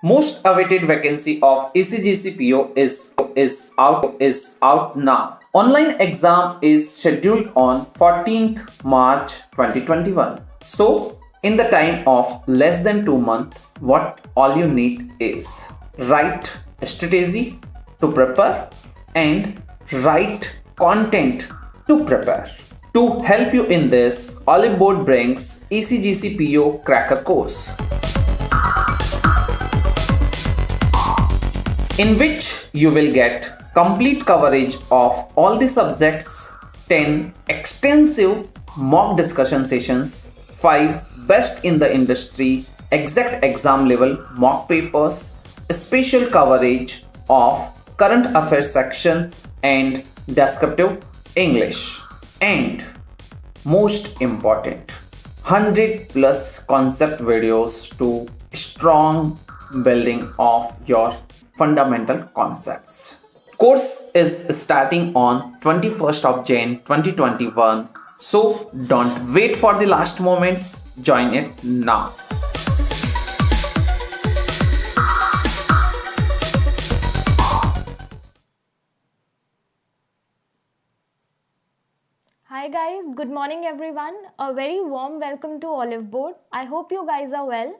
Most awaited vacancy of ECGCPO is out now. Online exam is scheduled on 14th March 2021. So, in the time of less than 2 months, what all you need is right strategy to prepare and right content to prepare. To help you in this, Olive Board brings ECGCPO Cracker course, in which you will get complete coverage of all the subjects, 10 extensive mock discussion sessions, 5 best in the industry exact exam level mock papers, special coverage of current affairs section and descriptive English, and most important, 100 plus concept videos to strong building of your fundamental concepts. Course is starting on 21st of Jan 2021. So don't wait for the last moments. Join it now. Hi guys, good morning everyone. A very warm welcome to Olive Board. I hope you guys are well.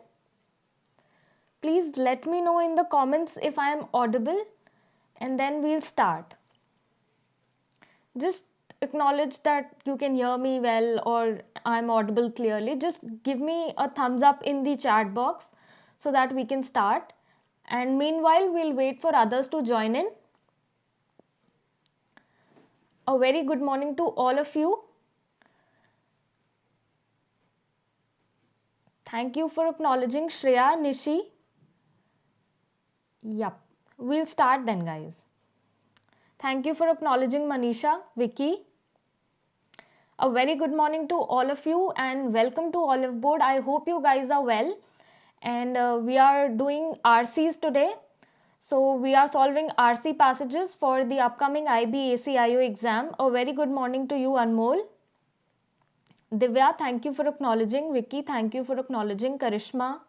Please let me know in the comments if I am audible and then we'll start. Just acknowledge that you can hear me well or I'm audible clearly. Just give me a thumbs up in the chat box so that we can start. And meanwhile, we'll wait for others to join in. A very good morning to all of you. Thank you for acknowledging Shreya, Nishi. Yup, we'll start then, guys. Thank you for acknowledging Manisha, Vicky. A very good morning to all of you and welcome to Olive Board. I hope you guys are well. And we are doing RCs today. So we are solving RC passages for the upcoming IB ACIO exam. A very good morning to you, Anmol. Divya, thank you for acknowledging. Vicky, thank you for acknowledging. Karishma,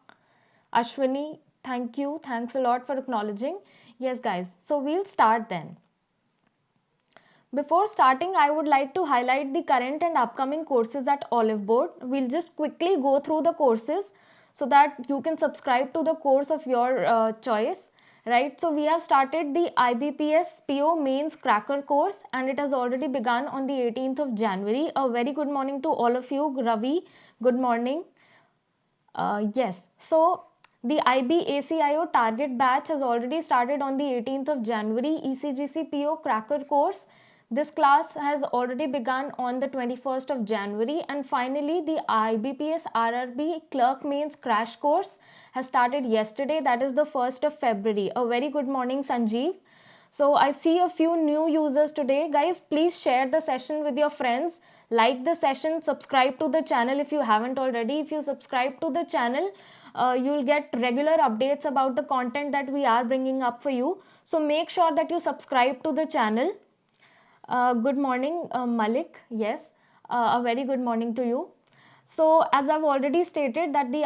Ashwini, thank you. Thanks a lot for acknowledging. Yes, guys. So we'll start then. Before starting, I would like to highlight the current and upcoming courses at Olive Board. We'll just quickly go through the courses so that you can subscribe to the course of your choice. Right, so we have started the IBPS PO Mains Cracker course and it has already begun on the 18th of January. A very good morning to all of you. Ravi, good morning. Yes, so the IB ACIO target batch has already started on the 18th of January. ECGC PO Cracker course. This class has already begun on the 21st of January. And finally, the IBPS RRB Clerk Mains Crash course has started yesterday. That is the 1st of February. A very good morning, Sanjeev. So I see a few new users today. Guys, please share the session with your friends. Like the session, subscribe to the channel if you haven't already. If you subscribe to the channel, you'll get regular updates about the content that we are bringing up for you. So make sure that you subscribe to the channel. Good morning, Malik. Yes, a very good morning to you. So as I've already stated that the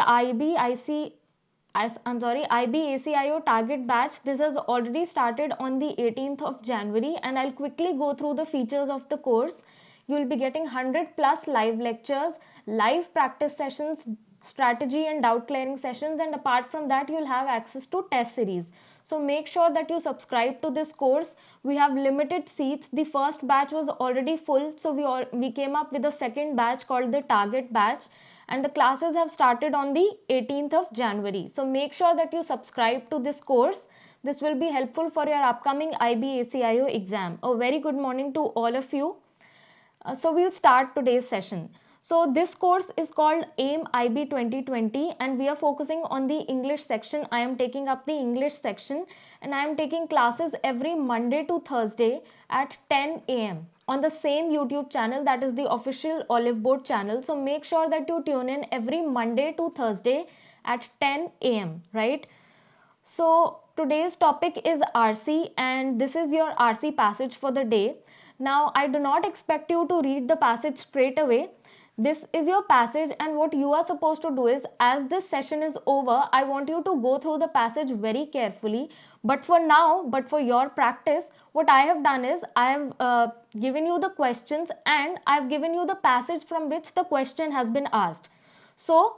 IBACIO target batch, this has already started on the 18th of January and I'll quickly go through the features of the course. You'll be getting 100 plus live lectures, live practice sessions, strategy and doubt clearing sessions, and apart from that you'll have access to test series. So make sure that you subscribe to this course. We have limited seats. The first batch was already full, so we came up with a second batch called the target batch, and the classes have started on the 18th of January. So make sure that you subscribe to this course. This will be helpful for your upcoming IB ACIO exam. A very good morning to all of you. So we'll start today's session. So this course is called AIM IB 2020 and we are focusing on the English section. I am taking up the English section and I am taking classes every Monday to Thursday at 10 a.m. on the same YouTube channel, that is the official Olive Board channel. So make sure that you tune in every Monday to Thursday at 10 a.m. right? So today's topic is RC and this is your RC passage for the day. Now I do not expect you to read the passage straight away. This is your passage, and what you are supposed to do is, as this session is over, I want you to go through the passage very carefully. But for now, but for your practice, what I have done is I have given you the questions, and I have given you the passage from which the question has been asked. So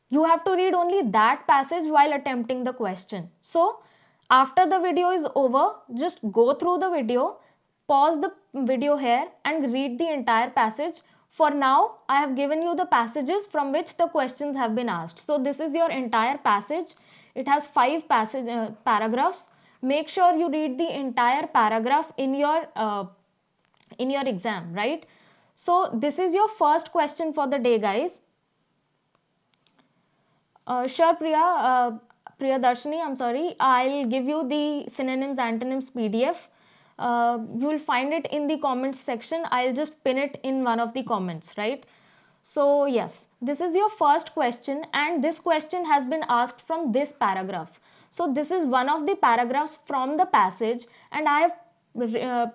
you have to read only that passage while attempting the question. So after the video is over, just go through the video, pause the video here and read the entire passage. For now, I have given you the passages from which the questions have been asked. So this is your entire passage. It has 5 paragraphs. Make sure you read the entire paragraph in your exam, right? So this is your first question for the day, guys. Sure, Priyadarshini, I'm sorry. I'll give you the synonyms, antonyms PDF. You'll find it in the comments section. I'll just pin it in one of the comments, right? So, yes, this is your first question, and this question has been asked from this paragraph. So, this is one of the paragraphs from the passage, and I have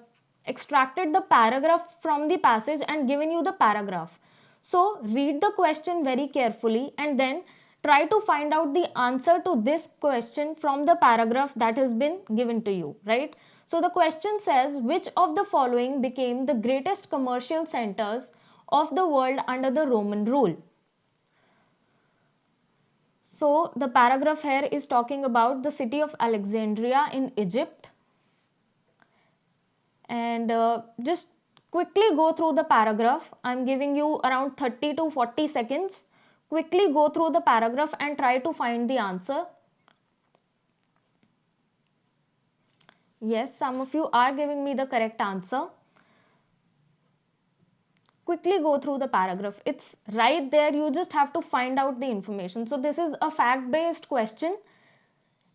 extracted the paragraph from the passage and given you the paragraph. So, read the question very carefully and then try to find out the answer to this question from the paragraph that has been given to you, right? So the question says, which of the following became the greatest commercial centers of the world under the Roman rule? So the paragraph here is talking about the city of Alexandria in Egypt. And just quickly go through the paragraph. I'm giving you around 30 to 40 seconds. Quickly go through the paragraph and try to find the answer. Yes, some of you are giving me the correct answer. Quickly go through the paragraph. It's right there. You just have to find out the information. So this is a fact-based question.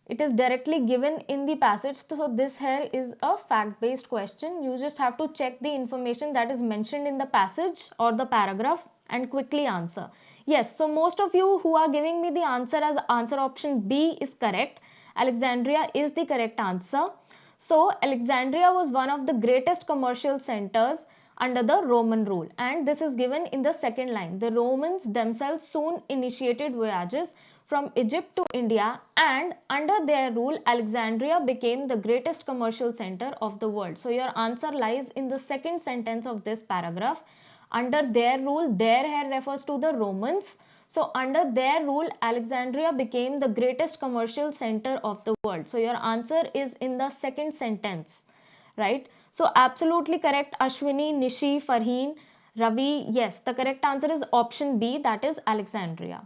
It is directly given in the passage. So this here is a fact-based question. You just have to check the information that is mentioned in the passage or the paragraph and quickly answer. Yes, so most of you who are giving me the answer as answer option B is correct. Alexandria is the correct answer. So Alexandria was one of the greatest commercial centers under the Roman rule, and this is given in the second line. The Romans themselves soon initiated voyages from Egypt to India, and under their rule Alexandria became the greatest commercial center of the world. So your answer lies in the second sentence of this paragraph. Under their rule, their here refers to the Romans. So under their rule, Alexandria became the greatest commercial center of the world. So your answer is in the second sentence, right? So absolutely correct, Ashwini, Nishi, Farheen, Ravi. Yes, the correct answer is option B, that is Alexandria.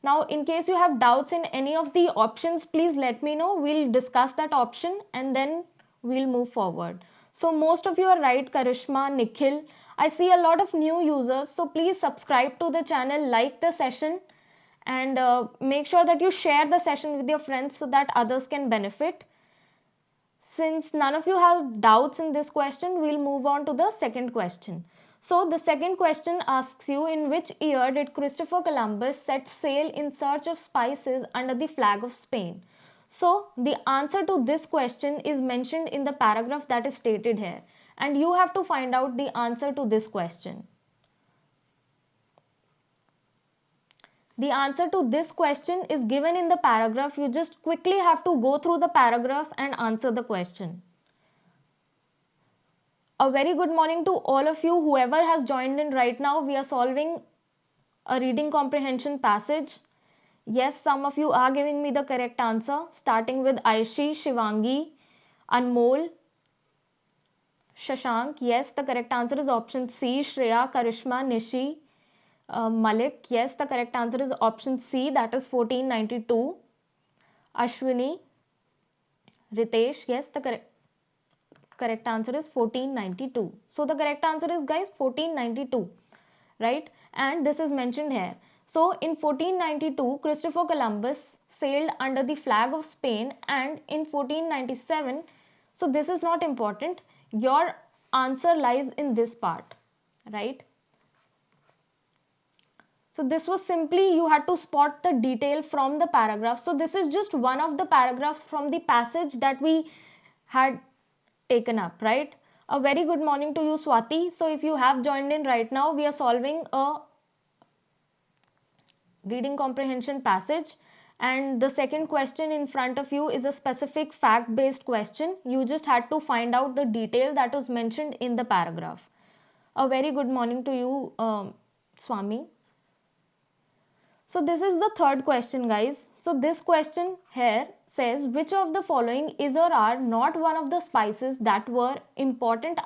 Now, in case you have doubts in any of the options, please let me know. We'll discuss that option and then we'll move forward. So most of you are right, Karishma, Nikhil. I see a lot of new users, so please subscribe to the channel, like the session, and make sure that you share the session with your friends so that others can benefit. Since none of you have doubts in this question, we'll move on to the second question. So the second question asks you, in which year did Christopher Columbus set sail in search of spices under the flag of Spain? So the answer to this question is mentioned in the paragraph that is stated here, and you have to find out the answer to this question. The answer to this question is given in the paragraph. You just quickly have to go through the paragraph and answer the question. A very good morning to all of you, whoever has joined in right now. We are solving a reading comprehension passage. Yes, some of you are giving me the correct answer, starting with Aishi, Shivangi, Anmol, Shashank. Yes, the correct answer is option C, Shreya, Karishma, Nishi, Malik. Yes, the correct answer is option C, that is 1492. Ashwini, Ritesh. Yes, the correct answer is 1492. So the correct answer is, guys, 1492, right? And this is mentioned here. So in 1492, Christopher Columbus sailed under the flag of Spain, and in 1497, so this is not important. Your answer lies in this part, right? So this was simply, you had to spot the detail from the paragraph. So this is just one of the paragraphs from the passage that we had taken up, right? A very good morning to you, Swati. So if you have joined in right now, we are solving a reading comprehension passage. And the second question in front of you is a specific fact based question. You just had to find out the detail that was mentioned in the paragraph. A very good morning to you, Swami. So this is the third question, guys. So this question here says, which of the following is or are not one of the spices that were important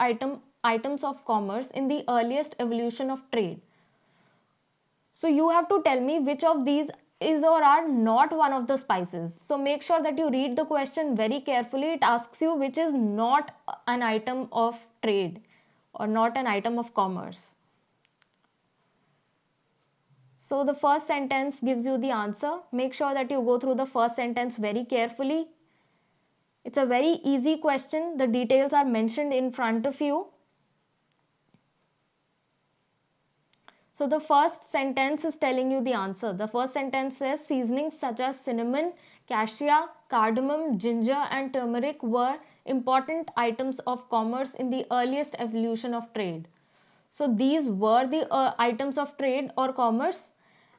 items of commerce in the earliest evolution of trade? So you have to tell me which of these is or are not one of the spices. So make sure that you read the question very carefully. It asks you which is not an item of trade or not an item of commerce. So the first sentence gives you the answer. Make sure that you go through the first sentence very carefully. It's a very easy question. The details are mentioned in front of you. So the first sentence is telling you the answer. The first sentence says seasonings such as cinnamon, cassia, cardamom, ginger and turmeric were important items of commerce in the earliest evolution of trade. So these were the items of trade or commerce,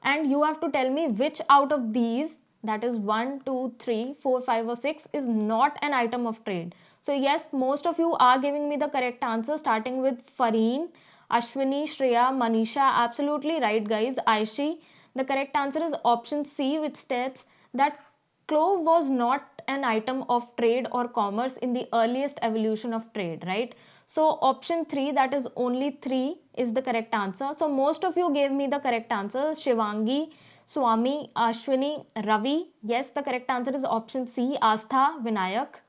and you have to tell me which out of these, that is 1, 2, 3, 4, 5 or 6, is not an item of trade. So yes, most of you are giving me the correct answer, starting with Fareen, Ashwini, Shreya, Manisha. Absolutely right, guys. Aishi. The correct answer is option C, which states that clove was not an item of trade or commerce in the earliest evolution of trade, right? So option 3, that is only 3, is the correct answer. So most of you gave me the correct answer. Shivangi, Swami, Ashwini, Ravi. Yes, the correct answer is option C. Astha, Vinayak,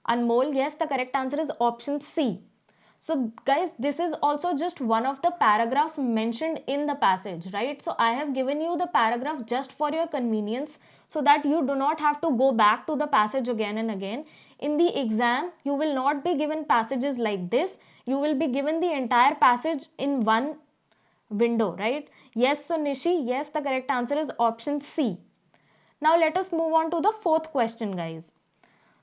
Anmol. Yes, the correct answer is option C. So guys, this is also just one of the paragraphs mentioned in the passage, right? So I have given you the paragraph just for your convenience, so that you do not have to go back to the passage again and again. In the exam, you will not be given passages like this. You will be given the entire passage in one window, right? Yes, so Nishi, yes, the correct answer is option C. Now let us move on to the fourth question, guys.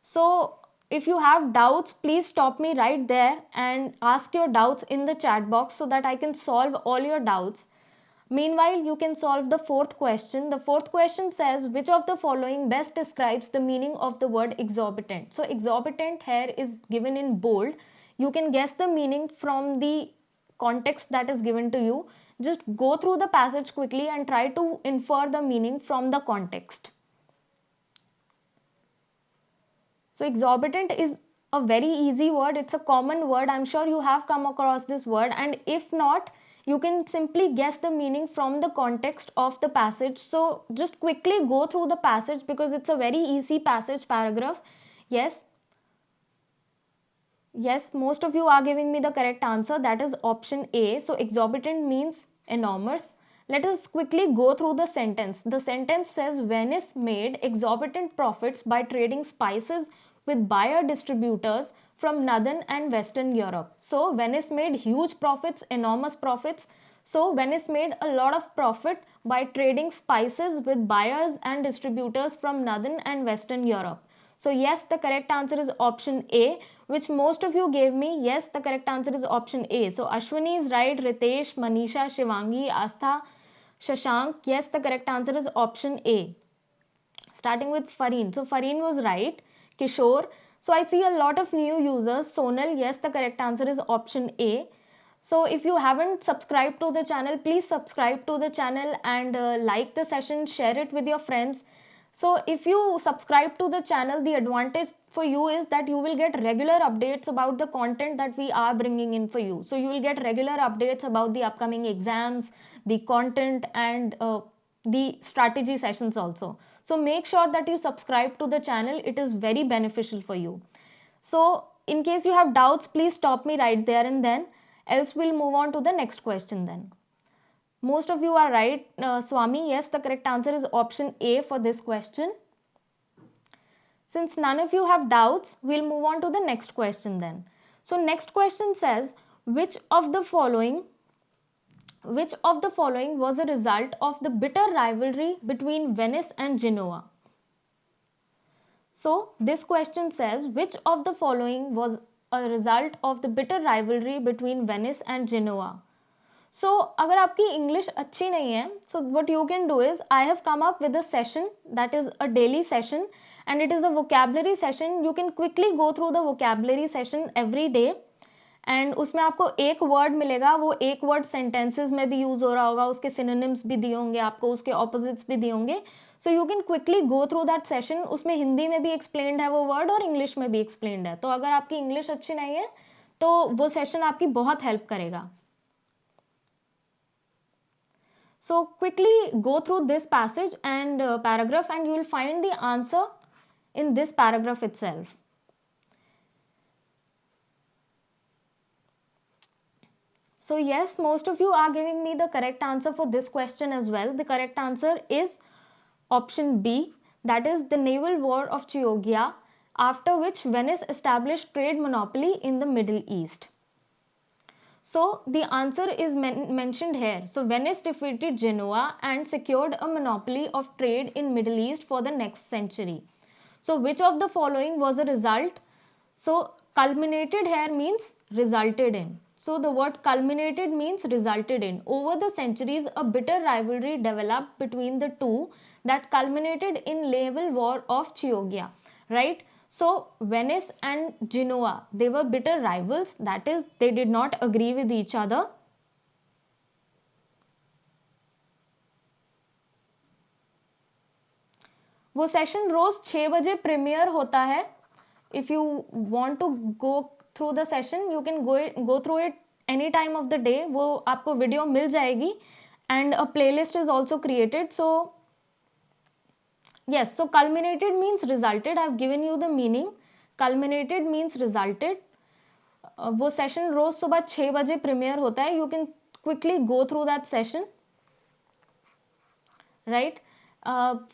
So if you have doubts, please stop me right there and ask your doubts in the chat box so that I can solve all your doubts. Meanwhile, you can solve the fourth question. The fourth question says, which of the following best describes the meaning of the word exorbitant? So exorbitant here is given in bold. You can guess the meaning from the context that is given to you. Just go through the passage quickly and try to infer the meaning from the context. So exorbitant is a very easy word. It's a common word. I'm sure you have come across this word. And if not, you can simply guess the meaning from the context of the passage. So just quickly go through the passage because it's a very easy passage paragraph. Yes. Yes, most of you are giving me the correct answer. That is option A. So exorbitant means enormous. Let us quickly go through the sentence. The sentence says Venice made exorbitant profits by trading spices with buyer distributors from northern and western Europe. So Venice made huge profits, enormous profits. So Venice made a lot of profit by trading spices with buyers and distributors from northern and western Europe. So yes, the correct answer is option A, which most of you gave me. Yes, the correct answer is option A. So Ashwini is right, Ritesh, Manisha, Shivangi, Astha, Shashank. Yes, the correct answer is option A. Starting with Fareen. So Fareen was right. Kishore. So I see a lot of new users. Sonal. Yes, the correct answer is option A. So if you haven't subscribed to the channel, please subscribe to the channel and like the session, share it with your friends. So if you subscribe to the channel, the advantage for you is that you will get regular updates about the content that we are bringing in for you. So you will get regular updates about the upcoming exams, the content and the strategy sessions also. So make sure that you subscribe to the channel. It is very beneficial for you. So in case you have doubts, please stop me right there and then. Else we'll move on to the next question then. Most of you are right, Swami. Yes, the correct answer is option A for this question. Since none of you have doubts, we'll move on to the next question then. So next question says, which of the following was a result of the bitter rivalry between Venice and Genoa? So this question says, which of the following was a result of the bitter rivalry between Venice and Genoa? सो अगर आपकी English अच्छी नहीं है, so what you can do is, I have come up with a session that is a daily session and it is a vocabulary session. You can quickly go through the vocabulary session every day and उसमें आपको एक word मिलेगा, वो एक word sentences में भी use हो रहा होगा, उसके सिनोनिम्स भी दिए होंगे आपको, उसके ऑपोजिट्स भी दिए होंगे. So you can quickly go through that session. उसमें हिंदी में भी एक्सप्लेन्ड है वो वर्ड और इंग्लिश में भी एक्सप्लेन्ड है. तो अगर आपकी इंग्लिश अच्छी नहीं है तो वो सेशन आपकी बहुत हेल्प करेगा. So quickly go through this passage and paragraph and you will find the answer in this paragraph itself. So yes, most of you are giving me the correct answer for this question as well. The correct answer is option B, that is the naval war of Chioggia, after which Venice established trade monopoly in the Middle East. So the answer is mentioned here. So Venice defeated Genoa and secured a monopoly of trade in Middle East for the next century. So which of the following was a result? So culminated here means resulted in. So the word culminated means resulted in. Over the centuries, a bitter rivalry developed between the two that culminated in naval war of Chioggia, right? So Venice and Genoa, they were bitter rivals, that is they did not agree with each other. वो session रोज 6 बजे premiere होता है. If you want to go through the session you can go through it any time of the day. वो आपको video मिल जाएगी and a playlist is also created. So yes, so culminated means resulted. I have given you the meaning. Culminated means resulted. वो session रोज सुबह 6 बजे premiere होता है. You can quickly go through that session, right?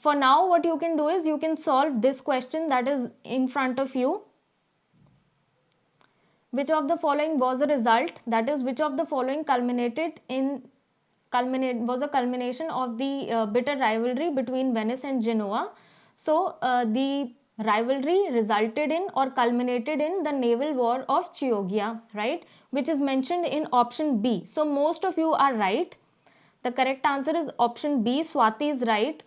For now what you can do is you can solve this question that is in front of you. Which of the following was a result, that is which of the following was a culmination of the bitter rivalry between Venice and Genoa. So the rivalry resulted in or culminated in the naval war of Chioggia, right, which is mentioned in option B. So most of you are right. The correct answer is option B. Swati is right,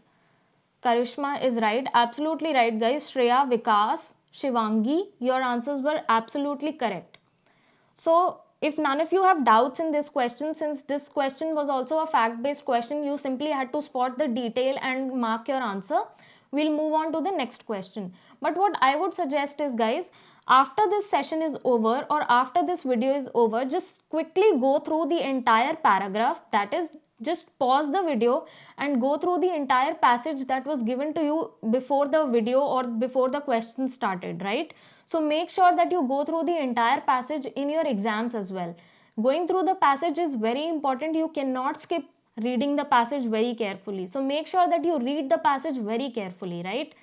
Karishma is right, absolutely right guys. Shreya, Vikas, Shivangi, your answers were absolutely correct. So if none of you have doubts in this question, since this question was also a fact based question, you simply had to spot the detail and mark your answer. We'll move on to the next question. But what I would suggest is guys, after this session is over or after this video is over, just quickly go through the entire paragraph, that is just pause the video and go through the entire passage that was given to you before the video or before the question started, right? So make sure that you go through the entire passage in your exams as well. Going through the passage is very important. You cannot skip reading the passage very carefully. So make sure that you read the passage very carefully, right?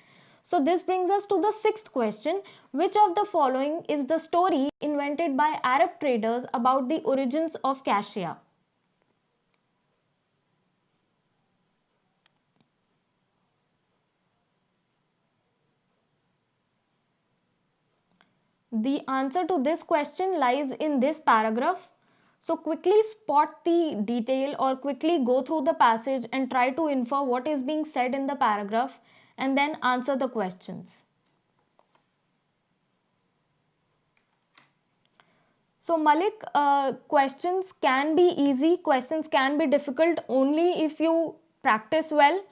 So this brings us to the sixth question. Which of the following is the story invented by Arab traders about the origins of cassia? The answer to this question lies in this paragraph. So quickly spot the detail or quickly go through the passage and try to infer what is being said in the paragraph and then answer the questions. So Malik, questions can be easy, questions can be difficult only if you practice well.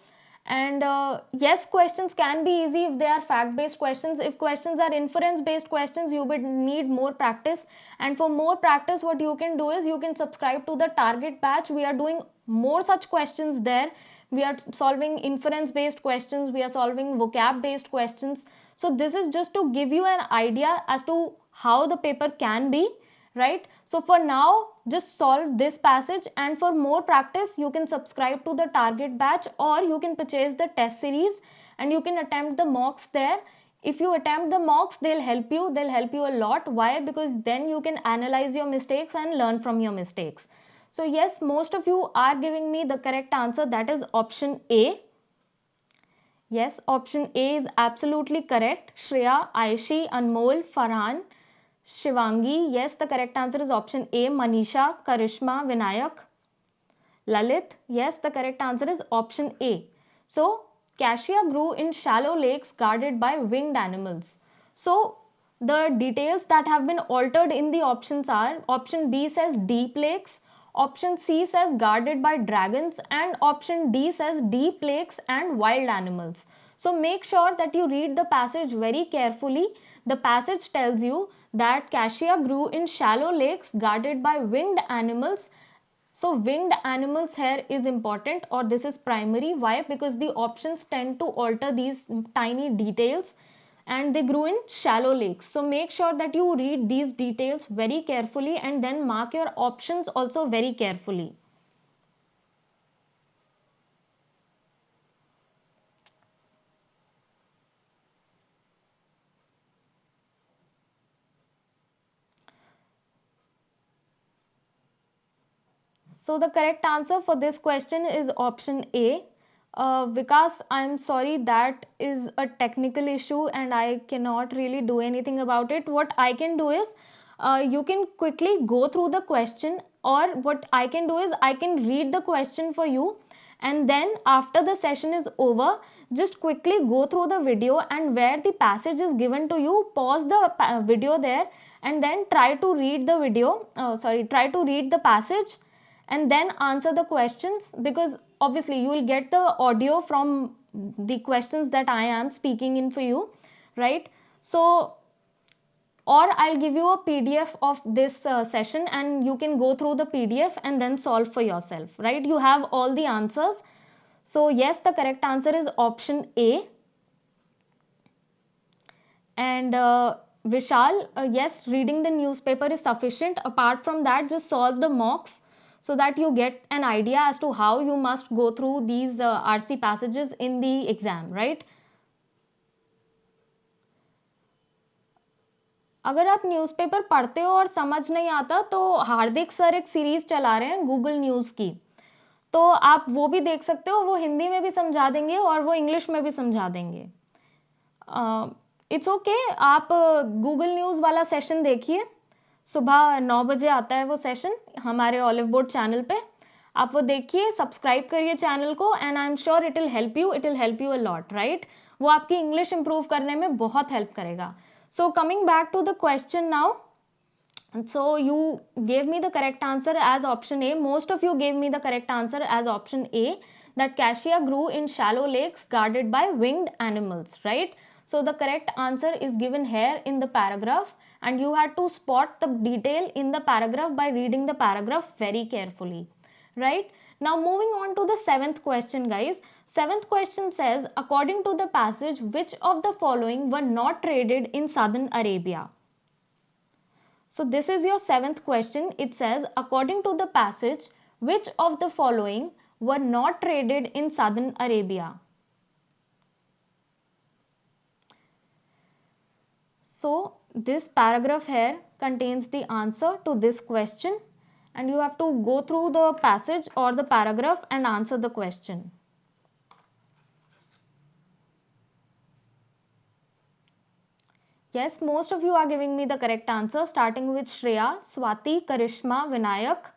And yes, questions can be easy if they are fact based questions. If questions are inference based questions, you would need more practice. And for more practice, what you can do is you can subscribe to the target batch. We are doing more such questions there. We are solving inference based questions, we are solving vocab based questions. So this is just to give you an idea as to how the paper can be, right? So for now just solve this passage, and for more practice you can subscribe to the target batch or you can purchase the test series and you can attempt the mocks there. If you attempt the mocks, they'll help you a lot. Why? Because then you can analyze your mistakes and learn from your mistakes. So yes, most of you are giving me the correct answer, that is option A. Yes, option A is absolutely correct. Shreya, Aishi, Anmol, Farhan, Shivangi, yes, the correct answer is option A. Manisha, Karishma, Vinayak. Lalit, yes, the correct answer is option A. So, cassia grew in shallow lakes guarded by winged animals. So, the details that have been altered in the options are option B says deep lakes, option C says guarded by dragons, and option D says deep lakes and wild animals. So, make sure that you read the passage very carefully. The passage tells you that cassia grew in shallow lakes guarded by winged animals. So winged animals here is important, or this is primary. Why? Because the options tend to alter these tiny details, and they grew in shallow lakes. So make sure that you read these details very carefully and then mark your options also very carefully. So the correct answer for this question is option A. Vikas, I'm sorry, that is a technical issue and I cannot really do anything about it. What I can do is you can quickly go through the question, or what I can do is I can read the question for you, and then after the session is over, just quickly go through the video, and where the passage is given to you, pause the video there and then try to read the video, try to read the passage and then answer the questions, because obviously you will get the audio from the questions that I am speaking in for you, right? So, or I'll give you a PDF of this session and you can go through the PDF and then solve for yourself, right? You have all the answers. So, yes, the correct answer is option A. And Vishal, yes, reading the newspaper is sufficient. Apart from that, just solve the mocks so that you get an idea as to how you must go through these RC passages in the exam, right? अगर आप newspaper पढ़ते हो और समझ नहीं आता, तो हार्दिक sir एक सीरीज चला रहे हैं गूगल न्यूज़ की, तो आप वो भी देख सकते हो. वो हिंदी में भी समझा देंगे और वो इंग्लिश में भी समझा देंगे. इट्स ओके, आप गूगल न्यूज़ वाला सेशन देखिए. सुबह 9 बजे आता है वो सेशन हमारे ऑलिव बोर्ड चैनल पे. आप वो देखिए, सब्सक्राइब करिए चैनल को, and I am sure it will help you a lot, right? वो आपकी इंग्लिश इंप्रूव करने में बहुत हेल्प करेगा. So coming back to the question now. So you gave me the correct answer as option A. Most of you gave me the correct answer as option A, that cassia grew in shallow lakes guarded by winged animals, right? So the correct answer is given here in the paragraph, and you had to spot the detail in the paragraph by reading the paragraph very carefully, right? Now moving on to the seventh question, guys. Seventh question says, according to the passage, which of the following were not traded in southern Arabia? So this is your seventh question. It says, according to the passage, which of the following were not traded in southern Arabia? So this paragraph here contains the answer to this question, and you have to go through the passage or the paragraph and answer the question. Yes, most of you are giving me the correct answer, starting with Shreya, Swati, Karishma, Vinayak,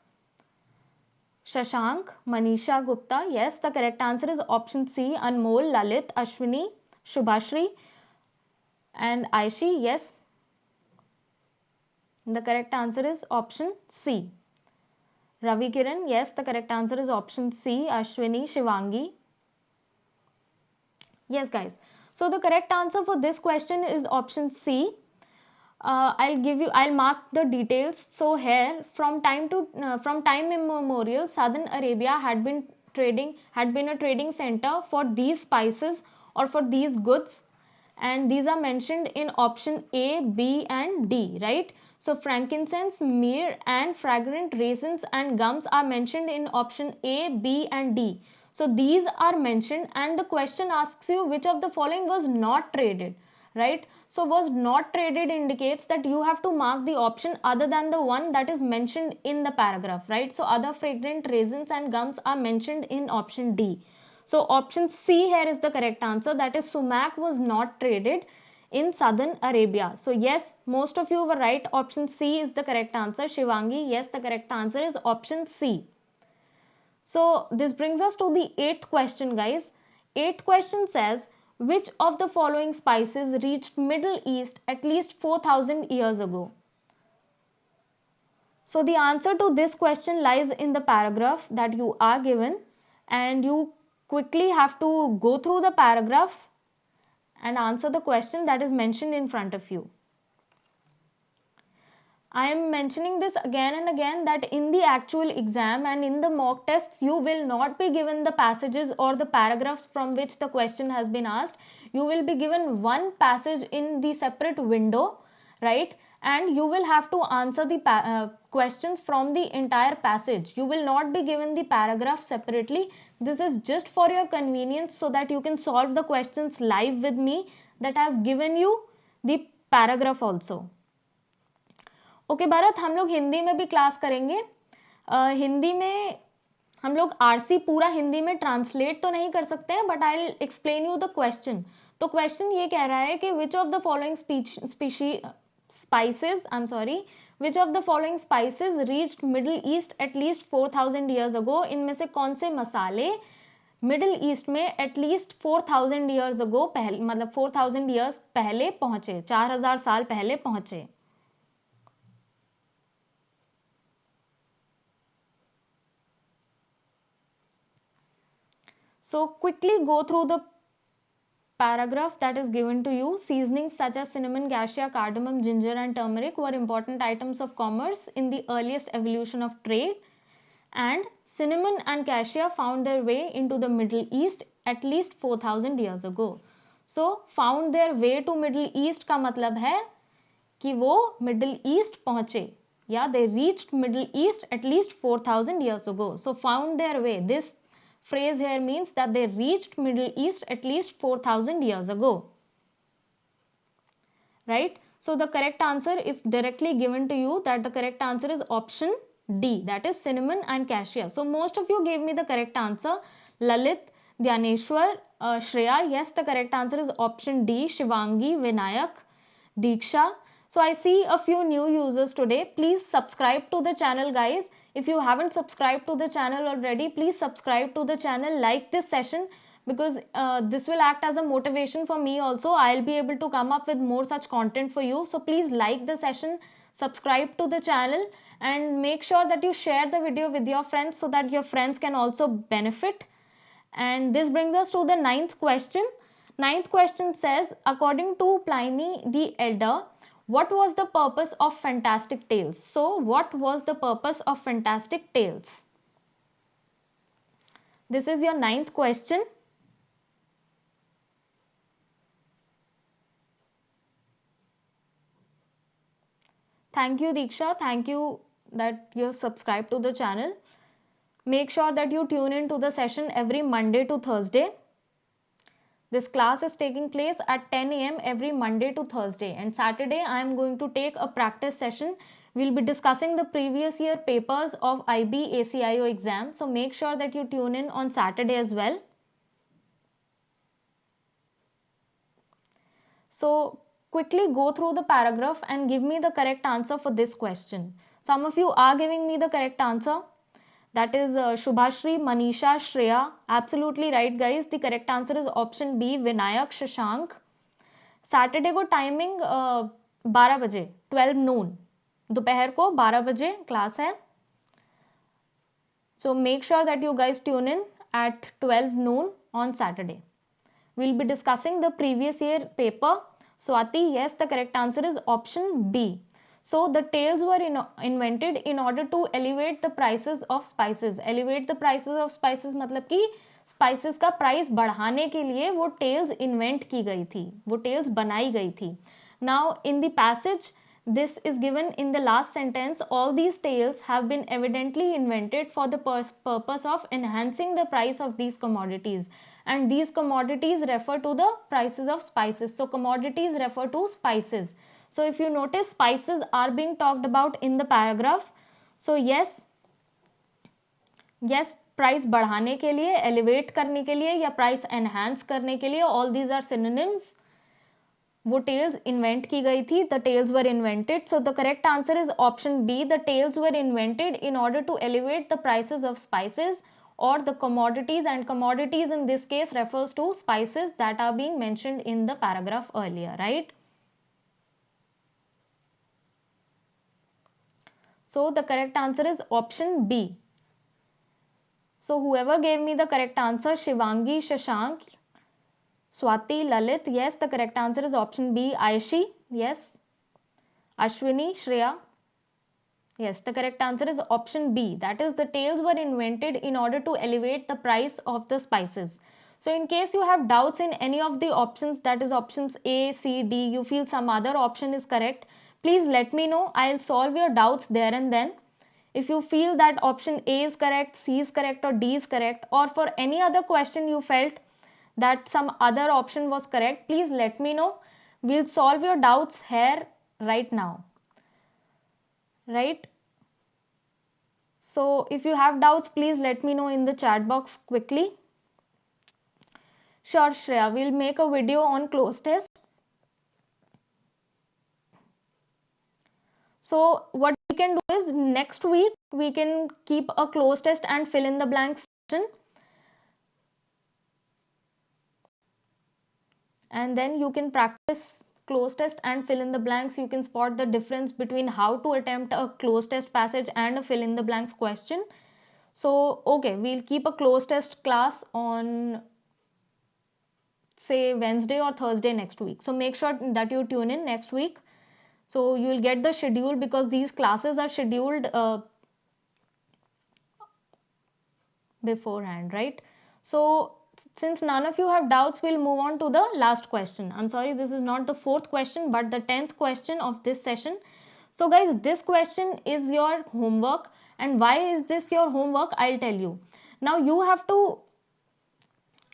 Shashank, Manisha Gupta. Yes, the correct answer is option C, Anmol, Lalit, Ashwini, Shubhashri, and Aishi. Yes, the correct answer is option C. Ravi Kiran. Yes, the correct answer is option C, Ashwini, Shivangi. Yes, guys. So the correct answer for this question is option C. I'll mark the details. So here, from time immemorial, southern Arabia had been a trading center for these spices or for these goods, and these are mentioned in option A, B, and D, right? So frankincense, myrrh, and fragrant raisins and gums are mentioned in option A, B, and D. So these are mentioned, and the question asks you which of the following was not traded, right? So was not traded indicates that you have to mark the option other than the one that is mentioned in the paragraph, right? So other fragrant raisins and gums are mentioned in option D. So option C here is the correct answer, that is sumac was not traded in southern Arabia. So yes, most of you were right. Option C is the correct answer. Shivangi, yes, the correct answer is option C. So this brings us to the 8th question, guys. 8th question says, which of the following spices reached Middle East at least 4000 years ago? So the answer to this question lies in the paragraph that you are given, and you quickly have to go through the paragraph and answer the question that is mentioned in front of you. I am mentioning this again and again that in the actual exam and in the mock tests, you will not be given the passages or the paragraphs from which the question has been asked. You will be given one passage in the separate window, right? And you will have to answer the questions from the entire passage. You will not be given the paragraph separately. This is just for your convenience so that you can solve the questions live with me, that I have given you the paragraph also. Okay Bharat, हम लोग हिंदी में भी class करेंगे. हिंदी में हम लोग RC पूरा हिंदी में ट्रांसलेट तो नहीं कर सकते हैं, but I will explain you the question. तो क्वेश्चन ये कह रहा है कि which of the following spices which of the following spices reached middle east at least 4000 years ago. इनमें से कौन से मसाले मिडिल ईस्ट में एटलीस्ट 4000 ईयर्स अगो पहले, मतलब 4000 ईयर्स पहले पहुंचे, 4000 साल पहले पहुंचे. So quickly go through the paragraph that is given to you. Seasonings such as cinnamon, cassia, cardamom, ginger and turmeric were important items of commerce in the earliest evolution of trade, and cinnamon and cassia found their way into the Middle East at least 4000 years ago. So found their way to Middle East का मतलब है कि वो Middle East पहुंचे, या they reached Middle East at least 4000 years ago. So found their way, this phrase here means that they reached Middle East at least 4000 years ago, right? So the correct answer is directly given to you, that the correct answer is option D, that is cinnamon and cassia. So most of you gave me the correct answer. Lalit, Dhyaneshwar, Shreya, yes, the correct answer is option D. Shivangi, Vinayak, Diksha. So I see a few new users today. Please subscribe to the channel, guys. If you haven't subscribed to the channel already, please subscribe to the channel, like this session, because this will act as a motivation for me also. I'll be able to come up with more such content for you. So please like the session, subscribe to the channel, and make sure that you share the video with your friends so that your friends can also benefit. And this brings us to the 9th question. 9th question says, according to Pliny the Elder, what was the purpose of fantastic tales? So what was the purpose of fantastic tales? This is your 9th question. Thank you, Diksha. Thank you that you subscribe to the channel. Make sure that you tune in to the session every Monday to Thursday. This class is taking place at 10 a.m. every Monday to Thursday, and Saturday I am going to take a practice session. We'll be discussing the previous year papers of IB ACIO exam, so make sure that you tune in on Saturday as well. So quickly go through the paragraph and give me the correct answer for this question. Some of you are giving me the correct answer. That is Shubhashri, Manisha, Shreya. Absolutely right, guys. The correct answer is option B, Vinayak, Shashank. Saturday को timing 12 बजे, 12 नून, दोपहर को 12 बजे class है. So make sure that you guys tune in at 12 noon on Saturday. We'll be discussing the previous year paper. Swati, yes, the correct answer is option B. So the tales were invented in order to elevate the prices of spices. Elevate the prices of spices मतलब कि spices का price बढ़ाने के लिए वो tales invent की गई थी, वो tales बनाई गई थी. Now in the passage, this is given in the last sentence. All these tales have been evidently invented for the purpose of enhancing the price of these commodities, and these commodities refer to the prices of spices. So commodities refer to spices. So if you notice, spices are being talked about in the paragraph. So yes, price बढ़ाने के लिए, elevate करने के लिए या price enhance करने के लिए, all these are synonyms. वो tales invent की गई थी, the tales were invented. So the correct answer is option B. The tales were invented in order to elevate the prices of spices or the commodities, and commodities in this case refers to spices that are being mentioned in the paragraph earlier, right? So the correct answer is option B. So whoever gave me the correct answer, Shivangi, Shashank, Swati, Lalit, yes, the correct answer is option B. Aishi, yes. Ashwini, Shreya, yes, the correct answer is option B. That is, the tails were invented in order to elevate the price of the spices. So, in case you have doubts in any of the options, that is options A, C, D, you feel some other option is correct, please let me know. I'll solve your doubts there and then. If you feel that option A is correct, C is correct, or D is correct, or for any other question you felt that some other option was correct, please let me know. We'll solve your doubts here right now. Right? So if you have doubts, please let me know in the chat box quickly. Sure, Shreya, we'll make a video on cloze test. So what we can do is, next week we can keep a cloze test and fill in the blank session, and then you can practice cloze test and fill in the blanks. You can spot the difference between how to attempt a cloze test passage and a fill in the blanks question. So okay, we'll keep a cloze test class on, say, Wednesday or Thursday next week. So make sure that you tune in next week. So you will get the schedule, because these classes are scheduled beforehand, right? So since none of you have doubts, we'll move on to the last question. I'm sorry, this is not the fourth question, but the 10th question of this session. So guys, this question is your homework. And why is this your homework? I'll tell you. Now you have to,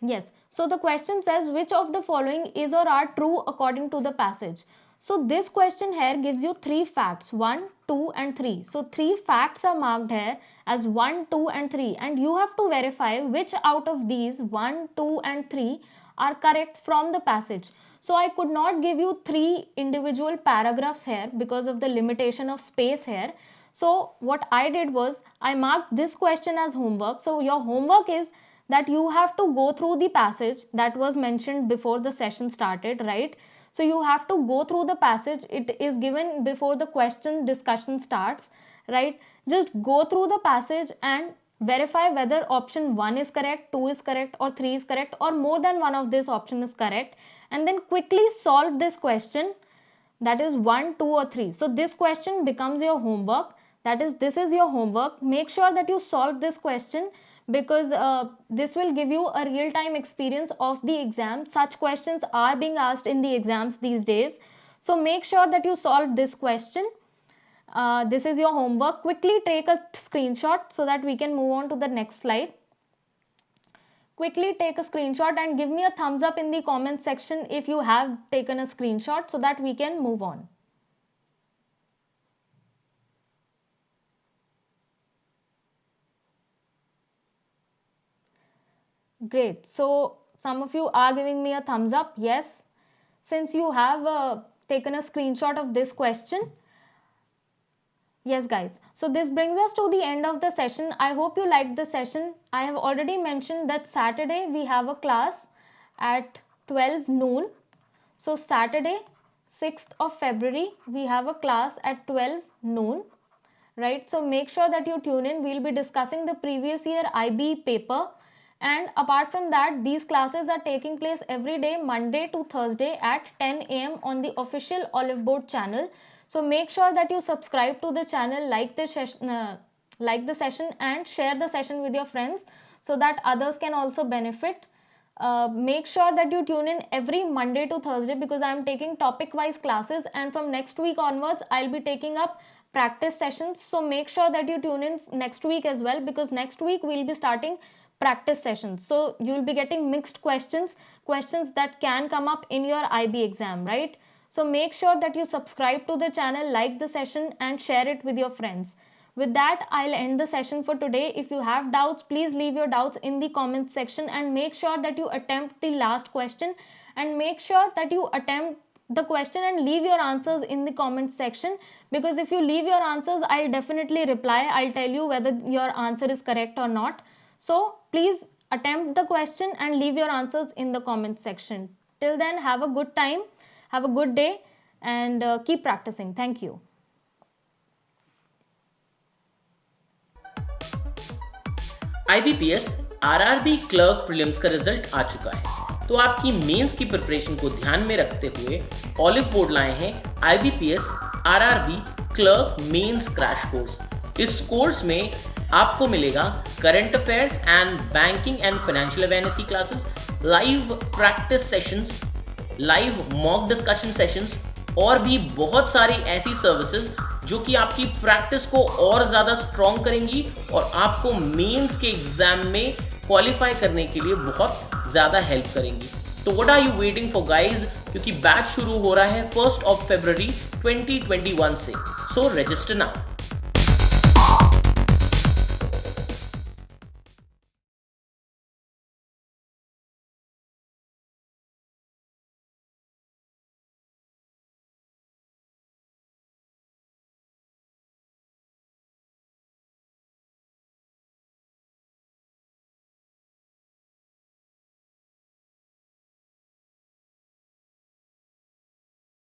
yes, so the question says, which of the following is or are true according to the passage? So this question here gives you three facts, 1, 2 and 3. So three facts are marked here as 1, 2 and 3, and you have to verify which out of these 1, 2 and 3 are correct from the passage. So I could not give you three individual paragraphs here because of the limitation of space here. So what I did was, I marked this question as homework. So your homework is that you have to go through the passage that was mentioned before the session started, right? So you have to go through the passage. It is given before the question discussion starts, right? Just go through the passage and verify whether option 1 is correct, 2 is correct, or 3 is correct, or more than one of this option is correct, and then quickly solve this question, that is 1, 2 or 3. So this question becomes your homework. That is, this is your homework. Make sure that you solve this question, because this will give you a real time experience of the exam. Such questions are being asked in the exams these days. So make sure that you solve this question. This is your homework. Quickly take a screenshot so that we can move on to the next slide. Quickly take a screenshot and give me a thumbs up in the comment section if you have taken a screenshot, so that we can move on. Great. So some of you are giving me a thumbs up. Yes. Since you have taken a screenshot of this question. Yes, guys. So this brings us to the end of the session. I hope you liked the session. I have already mentioned that Saturday we have a class at 12 noon. So Saturday, 6th of February, we have a class at 12 noon. Right? So make sure that you tune in. We'll be discussing the previous year IB paper. And apart from that, these classes are taking place every day, Monday to Thursday at 10 a.m. on the official Olive Board channel. So make sure that you subscribe to the channel, like the session, and share the session with your friends so that others can also benefit. Make sure that you tune in every Monday to Thursday, because I am taking topic wise classes, and from next week onwards I'll be taking up practice sessions. So make sure that you tune in next week as well, because next week we'll be starting practice sessions. So you'll be getting mixed questions that can come up in your IB exam, right? So make sure that you subscribe to the channel, like the session, and share it with your friends. With that, I'll end the session for today. If you have doubts, please leave your doubts in the comments section, and make sure that you attempt the last question, and make sure that you attempt the question and leave your answers in the comments section, because if you leave your answers, I'll definitely reply. I'll tell you whether your answer is correct or not. So please attempt the question and leave your answers in the comment section. Till then, have a good time, have a good day, and keep practicing. Thank you. IBPS RRB clerk prelims का result आ चुका है, तो आपकी mains की preparation को ध्यान में रखते हुए ऑलिव बोर्ड लाए हैं IBPS RRB clerk mains crash course. इस कोर्स में आपको मिलेगा current affairs and banking and financial awareness की classes, live practice sessions, live mock discussion sessions और भी बहुत सारी ऐसी सर्विसेज जो कि आपकी प्रैक्टिस को और ज़्यादा स्ट्रॉन्ग करेंगी और आपको मेंस के एग्जाम में क्वालिफाई करने के लिए बहुत ज़्यादा हेल्प करेंगी। तो what are you waiting for guys, क्योंकि बैच शुरू हो रहा है 1 February 2021 से। So register now.